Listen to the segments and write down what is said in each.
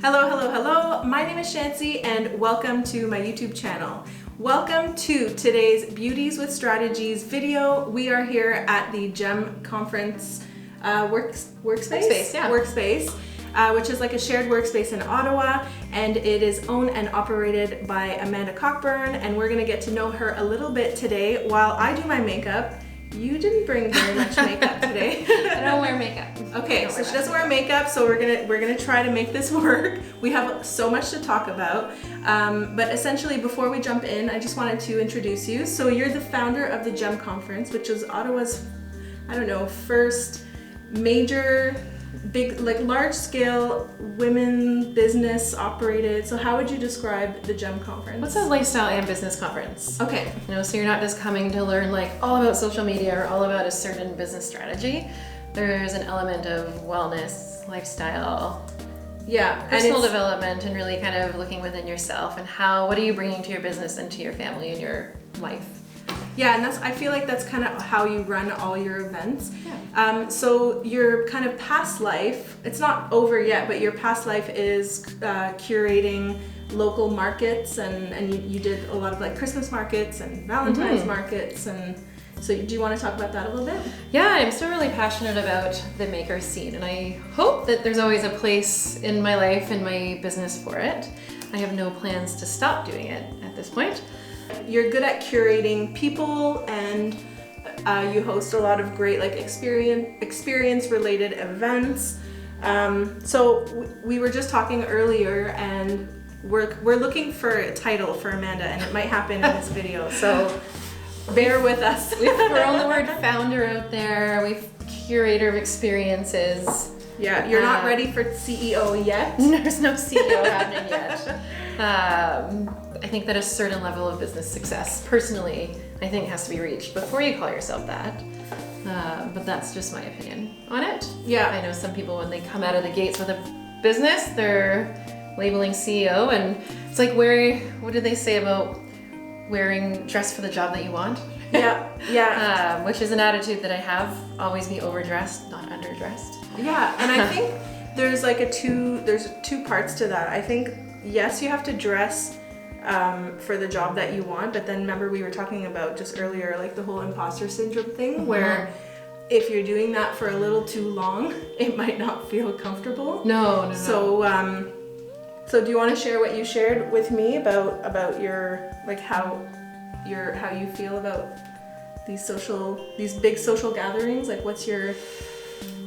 Hello, hello, hello. My name is Chantsy and welcome to my YouTube channel. Welcome to today's Beauties with Strategies video. We are here at the GEM conference workspace, which is like a shared workspace in Ottawa, and it is owned and operated by Amanda Cockburn, and we're gonna get to know her a little bit today while I do my makeup. You didn't bring very much makeup today. I don't wear makeup. Okay, so she doesn't wear makeup, so we're gonna try to make this work. We have so much to talk about, but essentially before we jump in, I just wanted to introduce you. So you're the founder of the GEM conference, which is Ottawa's, first major, big, like large-scale women business operated. So how would you describe the GEM conference? What's a lifestyle and business conference? Okay. So you're not just coming to learn like all about social media or all about a certain business strategy. There's an element of wellness, lifestyle, personal development, and really kind of looking within yourself and what are you bringing to your business and to your family and your life. Yeah, and I feel like that's kind of how you run all your events. Yeah. So your kind of past life, it's not over yet, but your past life is curating local markets, and you did a lot of like Christmas markets and Valentine's markets, and so do you want to talk about that a little bit? Yeah, I'm still really passionate about the maker scene, and I hope that there's always a place in my life and my business for it. I have no plans to stop doing it at this point. You're good at curating people, and you host a lot of great like experience related events. So we were just talking earlier, and we're looking for a title for Amanda, and it might happen in this video. So bear with us. We've thrown the word founder out there. We've curator of experiences. Yeah, you're not ready for CEO yet. There's no CEO happening yet. I think that a certain level of business success, personally, I think has to be reached before you call yourself that. But that's just my opinion on it. Yeah. I know some people, when they come out of the gates with a business, they're labeling CEO, and it's like what did they say about dress for the job that you want? Yeah. Which is an attitude that I have, always be overdressed, not underdressed. Yeah, and I think there's two parts to that. I think, yes, you have to dress for the job that you want, but then remember we were talking about just earlier, like the whole imposter syndrome thing, where if you're doing that for a little too long, it might not feel comfortable. No. So do you want to share what you shared with me about your, like how you feel about these big social gatherings? Like what's your...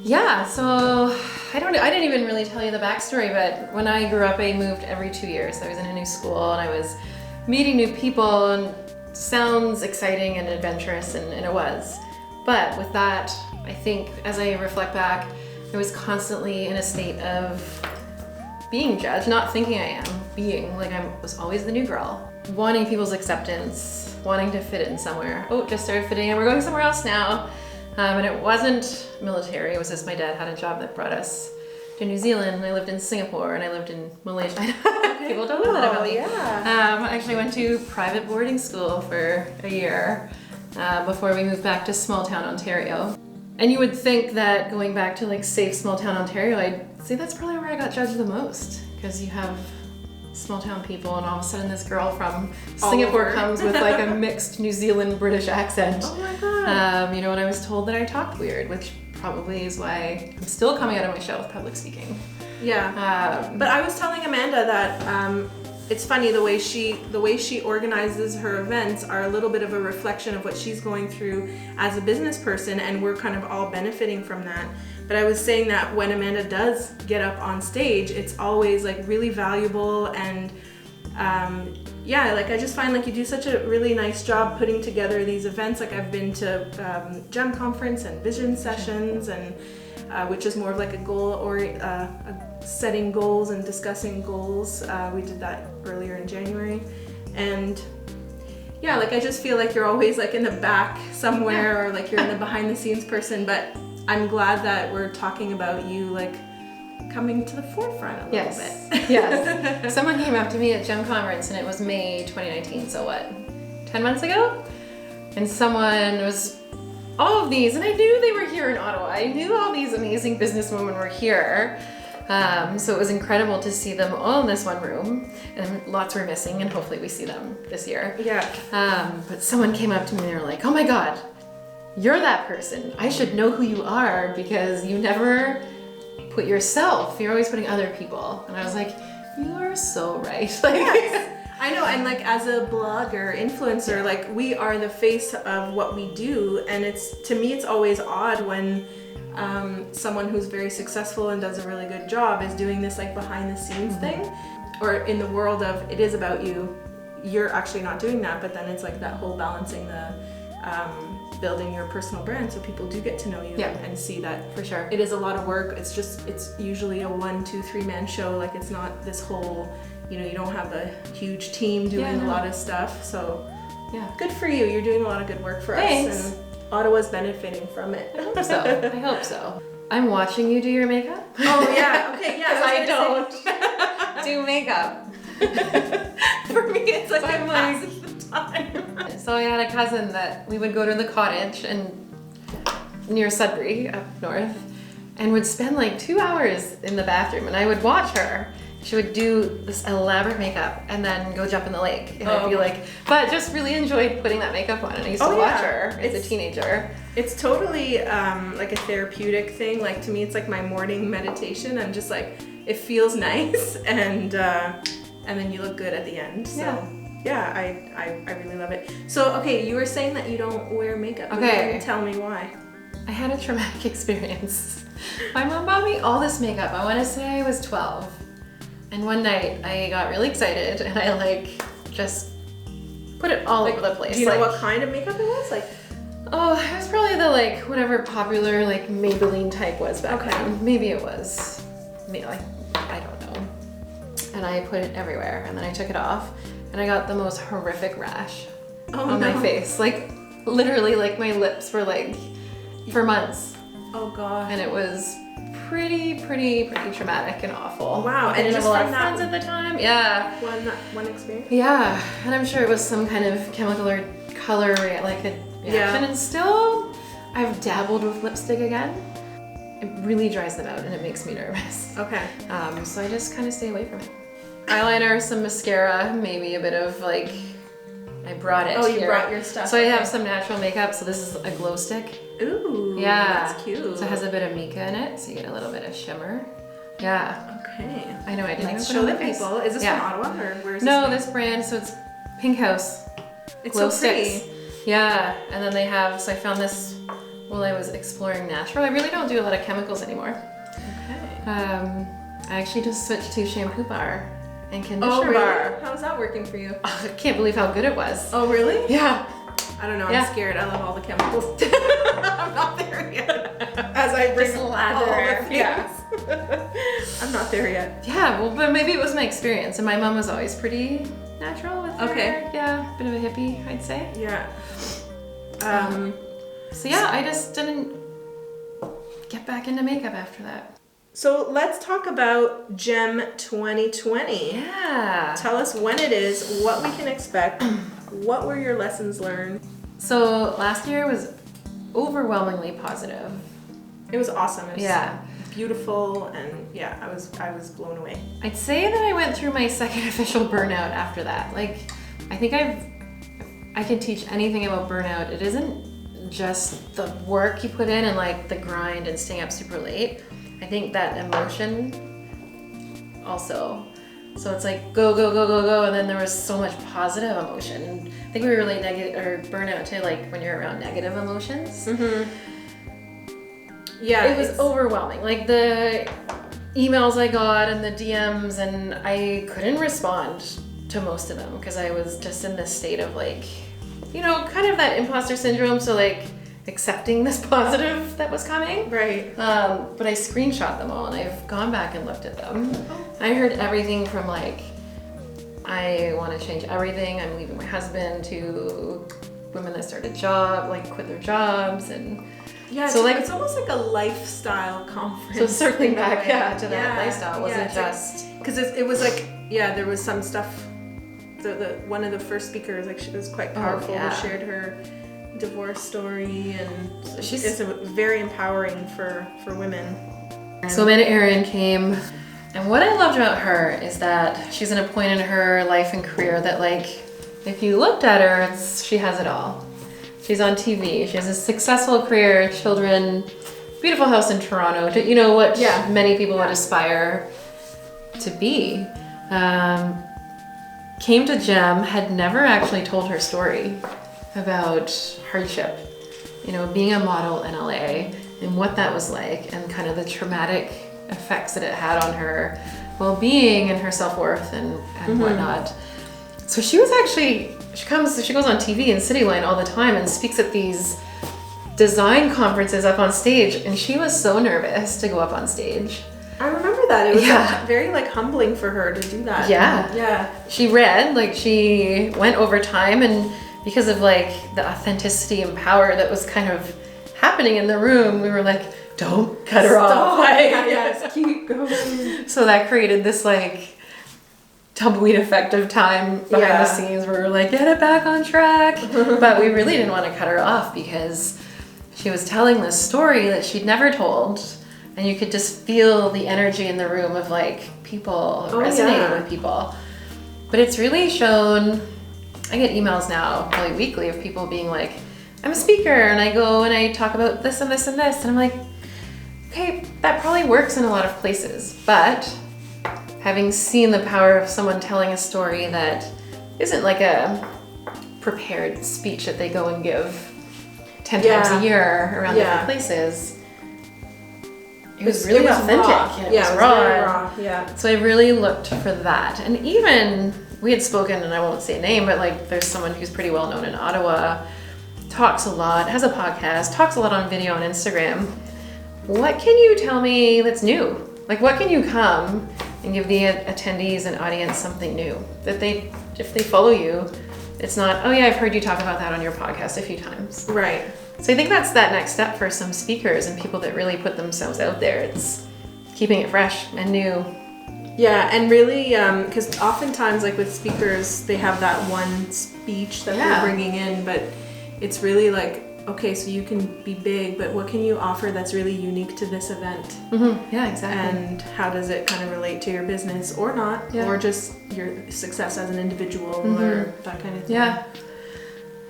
Yeah, so I didn't even really tell you the backstory, but when I grew up, I moved every 2 years. I was in a new school and I was meeting new people, and it sounds exciting and adventurous, and it was. But with that, I think as I reflect back, I was constantly in a state of being judged, not thinking I am, being like I was always the new girl, wanting people's acceptance, wanting to fit in somewhere. Oh, just started fitting in, we're going somewhere else now. And it wasn't military, it was just my dad had a job that brought us to New Zealand, and I lived in Singapore, and I lived in Malaysia. People don't know that about me. Yeah. I actually went to private boarding school for a year before we moved back to small town Ontario. And you would think that going back to like safe small town Ontario, I'd say that's probably where I got judged the most, because you have small town people, and all of a sudden this girl from Singapore comes with like a mixed New Zealand British accent. Oh my god. And I was told that I talked weird, which probably is why I'm still coming out of my shell with public speaking. Yeah. But I was telling Amanda that it's funny, the way she organizes her events are a little bit of a reflection of what she's going through as a business person, and we're kind of all benefiting from that. But I was saying that when Amanda does get up on stage, it's always like really valuable, and I just find like you do such a really nice job putting together these events. Like I've been to GEM conference and vision sessions, and which is more of like a goal or setting goals and discussing goals. We did that earlier in January, and yeah, like I just feel like you're always like in the back somewhere, or like you're in the behind the scenes person, but I'm glad that we're talking about you like coming to the forefront a little bit. Yes. Someone came up to me at GEM conference, and it was May 2019, so what, 10 months ago? And someone was, all of these, and I knew they were here in Ottawa. I knew all these amazing businesswomen were here. So it was incredible to see them all in this one room, and lots were missing, and hopefully we see them this year. Yeah. But someone came up to me and they were like, "Oh my God, you're that person. I should know who you are because you never put yourself. You're always putting other people." And I was like, "You are so right." Like, Yes. I know, and like as a blogger, influencer, like we are the face of what we do, and to me it's always odd when someone who's very successful and does a really good job is doing this like behind the scenes thing, or in the world of it is about you, you're actually not doing that, but then it's like that whole balancing the building your personal brand so people do get to know you and see that for sure. it is a lot of work. It's usually a 1, 2, 3 man show. Like it's not this whole, you don't have a huge team doing a lot of stuff. So good for you. You're doing a lot of good work for Thanks. us, and Ottawa's benefiting from it. I hope so. I hope so. I'm watching you do your makeup. Oh yeah, okay, yeah. I don't do makeup. For me, it's like I'm I'm like- the time. So I had a cousin that we would go to the cottage and near Sudbury up north, and would spend like 2 hours in the bathroom, and I would watch her. She would do this elaborate makeup and then go jump in the lake. And I'd be like, but just really enjoyed putting that makeup on. And I used to watch her as a teenager. It's totally like a therapeutic thing. Like to me, it's like my morning meditation. I'm just like, it feels nice, and then you look good at the end. So yeah, I really love it. So okay, you were saying that you don't wear makeup. Okay. Tell me why. I had a traumatic experience. My mom bought me all this makeup. I want to say I was 12. And one night I got really excited and I like just put it all over the place. Do you know what kind of makeup it was? Like, oh, it was probably the like whatever popular like Maybelline type was back then. Maybe it was like I don't know. And I put it everywhere, and then I took it off and I got the most horrific rash on my face. Like literally, like my lips were like for months. Oh god. And it was pretty traumatic and awful. Wow. I didn't and have a lot of friends at the time. Yeah. One experience. Yeah, and I'm sure it was some kind of chemical or color like a reaction. And still, I've dabbled with lipstick again. It really dries them out and it makes me nervous. Okay. So I just kind of stay away from it. Eyeliner, some mascara, maybe a bit of like. I brought it. Oh, you here. brought your stuff. So I have some natural makeup. So this is a glow stick. Ooh. Yeah. That's cute. So it has a bit of mica in it, so you get a little bit of shimmer. Yeah. Okay. I know I didn't Let's even show put it the on my face. people. Is this from Ottawa or where's No, this? this brand. So it's Pink House. It's Glow so pretty. sticks. Yeah, and then they have. So I found this while I was exploring natural. I really don't do a lot of chemicals anymore. Okay. I actually just switched to shampoo bar and conditioner Oh, really? bar. How's that working for you? I can't believe how good it was. Oh, really? Yeah. I don't know. I'm scared. I love all the chemicals. I'm not there yet. As I bring Just all lather. the things. I'm not there yet. Yeah, well, but maybe it was my experience, and my mom was always pretty natural with her. Yeah, bit of a hippie, I'd say. Yeah. So yeah, I just didn't get back into makeup after that. So let's talk about GEM 2020. Yeah. Tell us when it is, what we can expect, what were your lessons learned? So last year was overwhelmingly positive. It was awesome. It was beautiful, and yeah, I was blown away. I'd say that I went through my second official burnout after that. Like, I think I can teach anything about burnout. It isn't just the work you put in and like the grind and staying up super late. I think that emotion also. So it's like go, and then there was so much positive emotion. And I think we relate negative or burnout to like when you're around negative emotions. Mm-hmm. Yeah, it was overwhelming. Like the emails I got and the DMs, and I couldn't respond to most of them because I was just in this state of like, kind of that imposter syndrome. So like accepting this positive that was coming. Right. But I screenshot them all and I've gone back and looked at them. I heard everything from like, I want to change everything, I'm leaving my husband, to women that started quit their jobs, and yeah, so like it's almost like a lifestyle conference. So circling back, to that lifestyle, wasn't just because it was like there was some stuff. The one of the first speakers, like, she was quite powerful. She shared her divorce story, and it's very empowering for women. So Amanda Aaron came And what I loved about her is that she's at a point in her life and career that, like, if you looked at her, she has it all. She's on TV. She has a successful career, children, beautiful house in Toronto. You know what many people would aspire to be. Came to GEM, had never actually told her story about hardship. You know, being a model in LA and what that was like and kind of the traumatic effects that it had on her well-being and her self-worth and whatnot. So she was actually, she goes on TV and Cityline all the time and speaks at these design conferences up on stage, and she was so nervous to go up on stage. I remember that. It was very like humbling for her to do that. Yeah. She read, like she went over time, and because of like the authenticity and power that was kind of happening in the room, we were like, don't cut her off. Yes, keep going. So that created this like tumbleweed effect of time behind the scenes where we were like, get it back on track. But we really didn't want to cut her off because she was telling this story that she'd never told. And you could just feel the energy in the room of like people resonating with people. But it's really shown, I get emails now probably weekly of people being like, I'm a speaker and I go and I talk about this and this and this. And I'm like, okay, that probably works in a lot of places. But having seen the power of someone telling a story that isn't like a prepared speech that they go and give 10 times a year around different places, it was really authentic. Raw. And it was raw. Very raw. Yeah. So I really looked for that. And even we had spoken, and I won't say a name, but like there's someone who's pretty well known in Ottawa, talks a lot, has a podcast, talks a lot on video on Instagram. What can you tell me that's new? Like what can you come and give the attendees and audience something new that they, if they follow you, it's not, oh yeah, I've heard you talk about that on your podcast a few times. Right. So I think that's that next step for some speakers and people that really put themselves out there. It's keeping it fresh and new. Yeah, and really, because oftentimes, like with speakers, they have that one speech that they're bringing in, but it's really like, okay, so you can be big, but what can you offer that's really unique to this event? Mm-hmm. Yeah, exactly. And how does it kind of relate to your business or not, or just your success as an individual or that kind of thing. Yeah.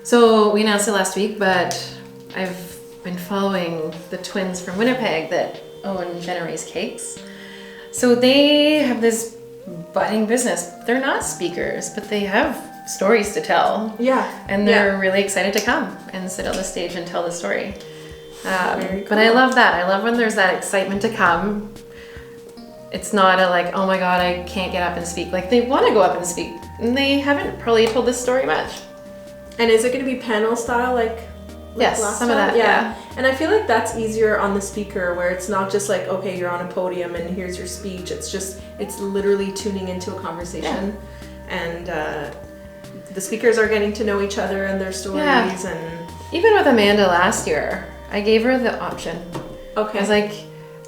So we announced it last week, but I've been following the twins from Winnipeg that own Genere's Cakes. So they have this budding business. They're not speakers, but they have stories to tell. Yeah. And they're really excited to come and sit on the stage and tell the story. Very cool. But I love that. I love when there's that excitement to come. It's not a like, oh my God, I can't get up and speak. Like they want to go up and speak, and they haven't probably told this story much. And is it going to be panel style like yes, last some time? of that, yeah. And I feel like that's easier on the speaker, where it's not just like, okay, you're on a podium and here's your speech. It's literally tuning into a conversation. And the speakers are getting to know each other and their stories. And even with Amanda last year, I gave her the option. Okay. I was like,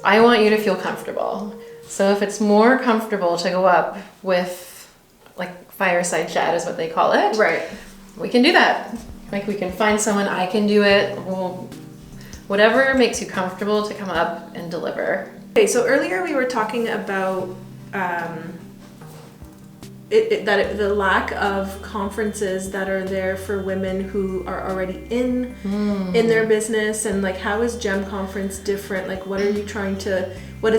I want you to feel comfortable. So if it's more comfortable to go up with like fireside chat is what they call it. Right. We can do that. Like we can find someone, I can do it. Well, whatever makes you comfortable to come up and deliver. Okay, so earlier we were talking about the lack of conferences that are there for women who are already in their business, and like how is GEM Conference different? Like what is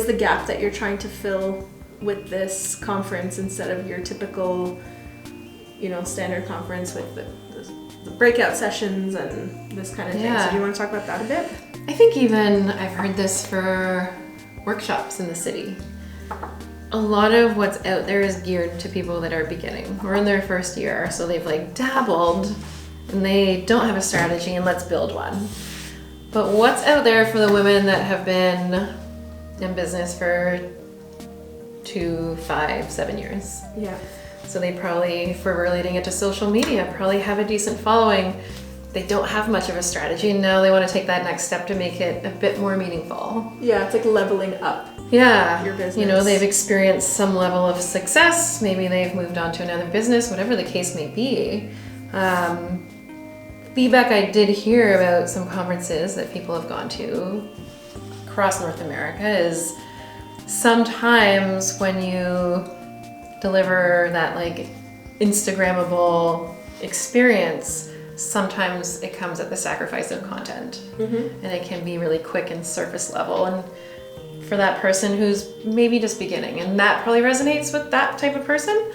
the gap that you're trying to fill with this conference instead of your typical, standard conference with the breakout sessions and this kind of thing? So do you want to talk about that a bit? I think even I've heard this for workshops in the city. A lot of what's out there is geared to people that are beginning or in their first year, so they've like dabbled and they don't have a strategy and let's build one. But what's out there for the women that have been in business for 2, 5, 7 years? Yeah. So they probably, if we're relating it to social media, probably have a decent following. They don't have much of a strategy, and now they want to take that next step to make it a bit more meaningful. Yeah, it's like leveling up. Yeah, your business. They've experienced some level of success. Maybe they've moved on to another business, whatever the case may be. Feedback I did hear about some conferences that people have gone to across North America is sometimes when you deliver that like Instagrammable experience, sometimes it comes at the sacrifice of content. And it can be really quick and surface level. And for that person who's maybe just beginning, and that probably resonates with that type of person.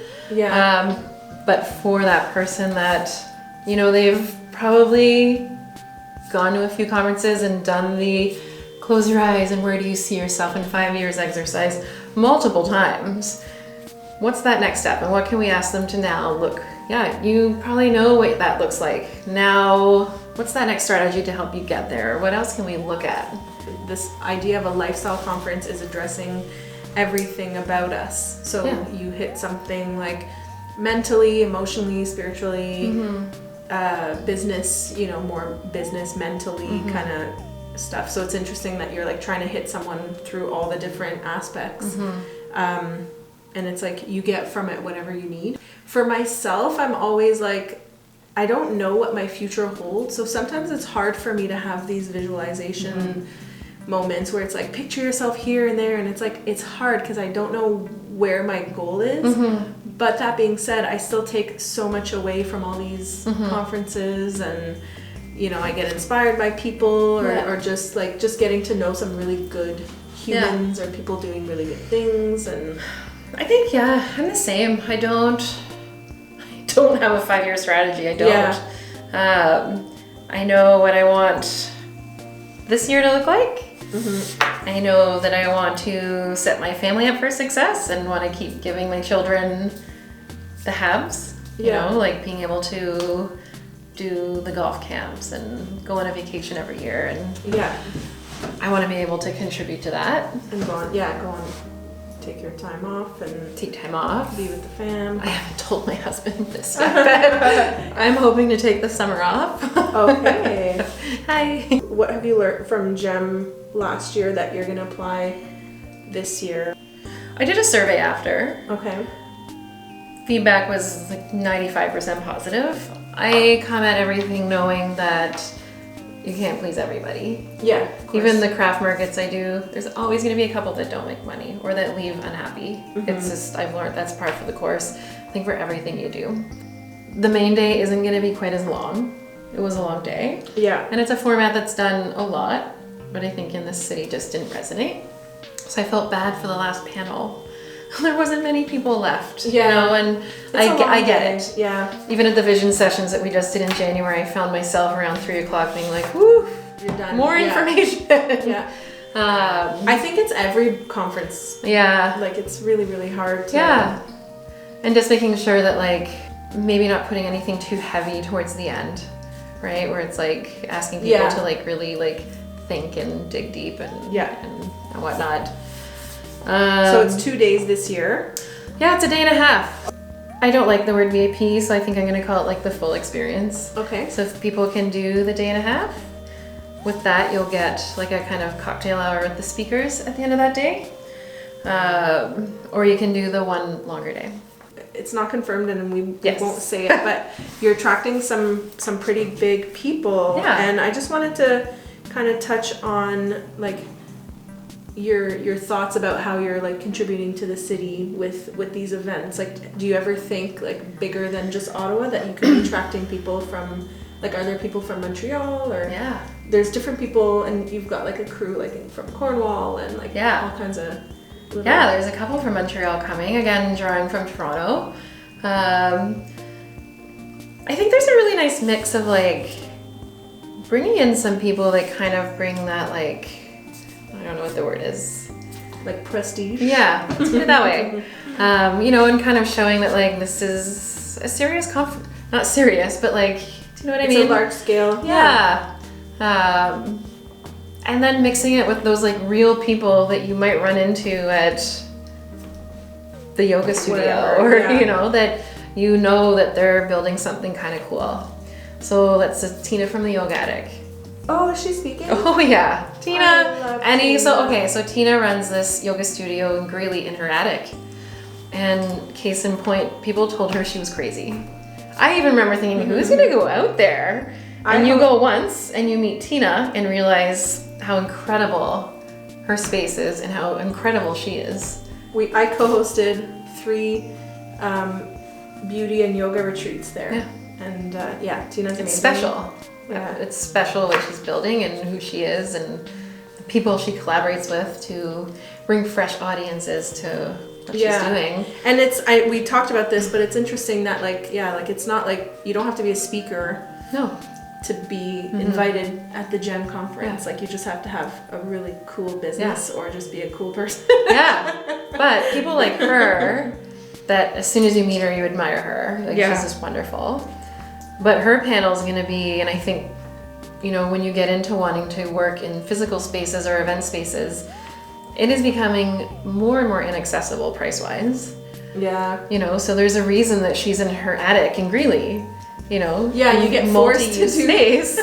But for that person that, you know, they've probably gone to a few conferences and done the close your eyes and where do you see yourself in 5 years exercise multiple times. What's that next step, and what can we ask them to now look? Yeah, you probably know what that looks like. Now, what's that next strategy to help you get there? What else can we look at? This idea of a lifestyle conference is addressing everything about us. So you hit something like mentally, emotionally, spiritually, business, you know, more business, mentally kind of stuff. So it's interesting that you're like trying to hit someone through all the different aspects. And it's like you get from it whatever you need. For myself, I'm always like, I don't know what my future holds. So sometimes it's hard for me to have these visualization moments where it's like picture yourself here and there, and it's like it's hard because I don't know where my goal is. But that being said, I still take so much away from all these conferences, and you know, I get inspired by people or just getting to know some really good humans or people doing really good things. And I think I'm the same. I don't have a 5-year strategy. I don't. I know what I want this year to look like. I know that I want to set my family up for success and want to keep giving my children the haves, you know, like being able to do the golf camps and go on a vacation every year. And I want to be able to contribute to that. And go on, take your time off and take time off. Be with the fam. I haven't told my husband this yet, but I'm hoping to take the summer off. Okay. Hi. What have you learned from GEM last year that you're gonna apply this year? I did a survey after. Okay. Feedback was like 95% positive. I come at everything knowing that you can't please everybody. Yeah, of course. Even the craft markets I do, there's always going to be a couple that don't make money or that leave unhappy. It's just, I've learned that's par for the course. I think for everything you do. The main day isn't going to be quite as long. It was a long day. Yeah. And it's a format that's done a lot, but I think in this city just didn't resonate. So I felt bad for the last panel. There wasn't many people left, you know, and I get it. Yeah. Even at the vision sessions that we just did in January, I found myself around 3 o'clock being like, whoo, you're done. More information. I think it's every conference. Yeah. Like it's really, really hard to. Yeah. And just making sure that like, maybe not putting anything too heavy towards the end, right? Where it's like asking people to like really like think and dig deep and whatnot. So it's 2 days this year. Yeah, it's a day and a half. I don't like the word VIP, so I think I'm gonna call it like the full experience. Okay. So if people can do the day and a half, with that you'll get like a kind of cocktail hour with the speakers at the end of that day. Or you can do the one longer day. It's not confirmed and we won't say it, but you're attracting some pretty big people. Yeah. And I just wanted to kind of touch on like your thoughts about how you're like contributing to the city with these events. Like, do you ever think like bigger than just Ottawa that you could be attracting people from, like, are there people from Montreal or there's different people and you've got like a crew like from Cornwall and like all kinds of little... there's a couple from Montreal coming, again drawing from Toronto. I think there's a really nice mix of like bringing in some people that kind of bring that like, I don't know what the word is. Like prestige? Yeah, let's put it that way. You know, and kind of showing that like this is a serious conference. Not serious, but like, do you know what I mean? It's a large scale. Yeah. And then mixing it with those like real people that you might run into at the yoga studio you know, that you know that they're building something kind of cool. So that's Tina from the Yoga Attic. Oh, is she speaking? Oh yeah, Tina. Tina. So Tina runs this yoga studio in Greeley in her attic. And case in point, people told her she was crazy. I even remember thinking, who's gonna go out there? And you go once and you meet Tina and realize how incredible her space is and how incredible she is. I co-hosted 3 beauty and yoga retreats there. Yeah. And Tina's amazing. It's special. Yeah. It's special what she's building and who she is and the people she collaborates with to bring fresh audiences to what she's doing. And we talked about this, but it's interesting that it's not like you don't have to be a speaker. No. To be invited at the GEM conference. Like you just have to have a really cool business or just be a cool person. Yeah. But people like her, that as soon as you meet her, you admire her. Like she's just wonderful. But her panel is going to be, and I think, when you get into wanting to work in physical spaces or event spaces, it is becoming more and more inaccessible price-wise. Yeah. So there's a reason that she's in her attic in Greeley. You get forced to do space.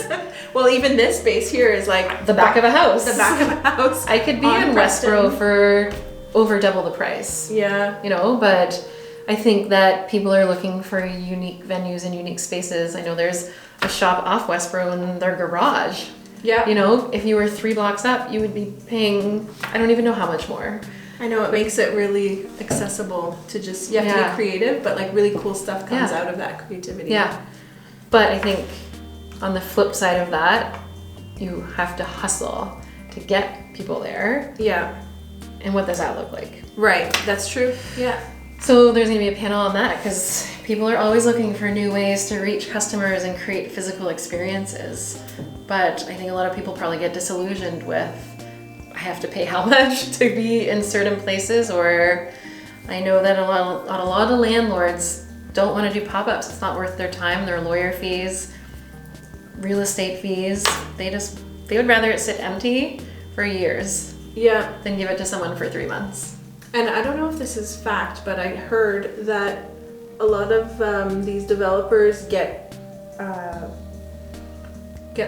Well, even this space here is like the back of a house. The back of a house. I could be in Westboro for over double the price. Yeah. But I think that people are looking for unique venues and unique spaces. I know there's a shop off Westboro in their garage. Yeah. If you were 3 blocks up, you would be paying, I don't even know how much more. I know, it makes it really accessible to just, you have to be creative, but like really cool stuff comes out of that creativity. Yeah. But I think on the flip side of that, you have to hustle to get people there. Yeah. And what does that look like? Right, that's true. Yeah. So there's going to be a panel on that because people are always looking for new ways to reach customers and create physical experiences. But I think a lot of people probably get disillusioned with, I have to pay how much to be in certain places, or I know that a lot of landlords don't want to do pop-ups. It's not worth their time, their lawyer fees, real estate fees. They would rather it sit empty for years than give it to someone for 3 months. And I don't know if this is fact, but I heard that a lot of these developers get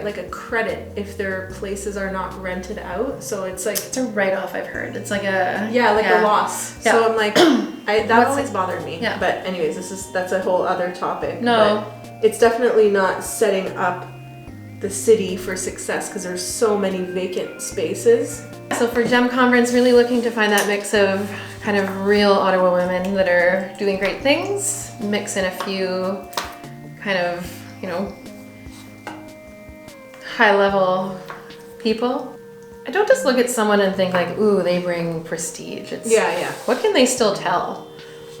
like a credit if their places are not rented out. So it's like it's a write-off. I've heard it's like a a loss. Yeah. So I'm like, that always bothered me. Yeah. But anyways, that's a whole other topic. No, but it's definitely not setting up the city for success because there's so many vacant spaces. So for GEM Conference, really looking to find that mix of kind of real Ottawa women that are doing great things, mix in a few kind of, high-level people. I don't just look at someone and think like, ooh, they bring prestige. It's what can they still tell?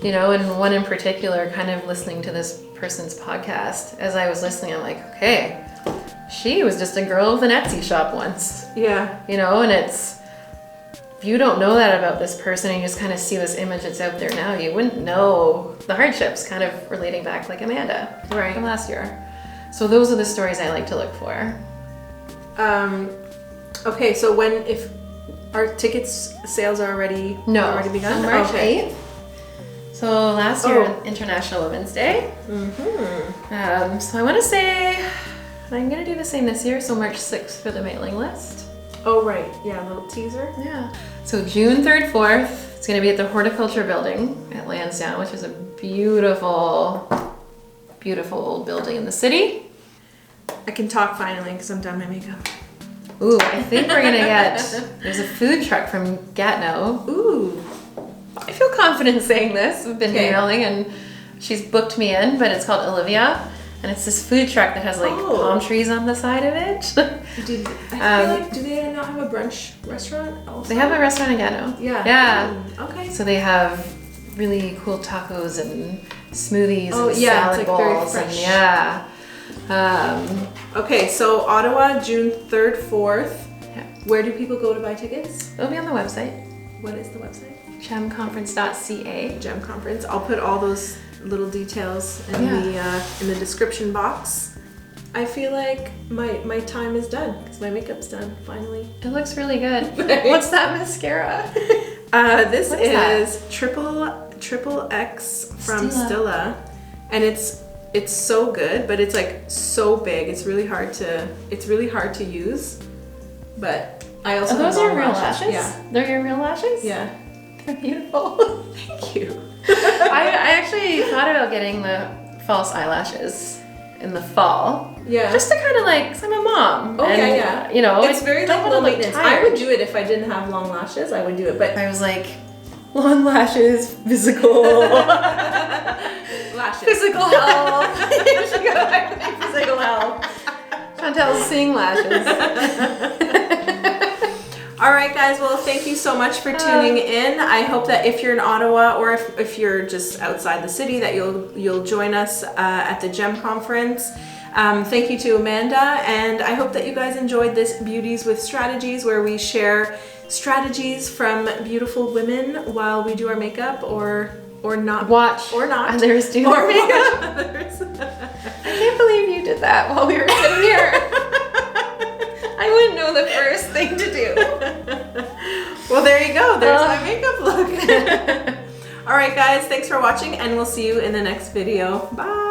And one in particular, kind of listening to this person's podcast, as I was listening, I'm like, okay, she was just a girl with an Etsy shop once. Yeah. And it's, if you don't know that about this person and you just kind of see this image that's out there now, you wouldn't know the hardships, kind of relating back like Amanda from last year. So those are the stories I like to look for. Okay, so if our tickets sales are already begun? March 8th. So last year, International Women's Day. So I want to say I'm going to do the same this year. So March 6th for the mailing list. Oh, right. Yeah, a little teaser. Yeah. So June 3rd, 4th, it's going to be at the Horticulture Building at Lansdowne, which is a beautiful, beautiful old building in the city. I can talk finally because I'm done my makeup. Ooh, I think we're going to there's a food truck from Gatineau. Ooh. I feel confident saying this. We've been emailing and she's booked me in, but it's called Olivia. And it's this food truck that has like palm trees on the side of it. I feel like, do they not have a brunch restaurant also? They have a restaurant in Gatineau. Yeah. Yeah. Okay. So they have really cool tacos and smoothies and it's salad like bowls. very fresh. And okay, so Ottawa, June 3rd, 4th. Yeah. Where do people go to buy tickets? It'll be on the website. What is the website? gemconference.ca. GEM Conference. I'll put all those little details in the description box. I feel like my time is done because my makeup's done finally. It looks really good. What's that mascara? This is triple X from Stila, and it's so good, but it's like so big. It's really hard to use. But I also those your real lashes? Yeah, they're your real lashes. Yeah, they're beautiful. Thank you. I actually thought about getting the false eyelashes in the fall. Yeah. Just to kind of like, cause I'm a mom. Oh, and, yeah. You know, it's I very don't like wanna low look maintenance. tired. I would do it if I didn't have long lashes. I would do it, but I was like, long lashes, physical. lashes. Physical health. You should go back to physical health. Chantel's seeing lashes. All right, guys. Well, thank you so much for tuning in. I hope that if you're in Ottawa or if you're just outside the city, that you'll join us at the GEM conference. Thank you to Amanda, and I hope that you guys enjoyed this Beauties with Strategies, where we share strategies from beautiful women while we do our makeup or not. Watch others do their makeup. I can't believe you did that while we were sitting here. I wouldn't know the first thing to do. Well, there you go. There's my makeup look. All right, guys. Thanks for watching, and we'll see you in the next video. Bye.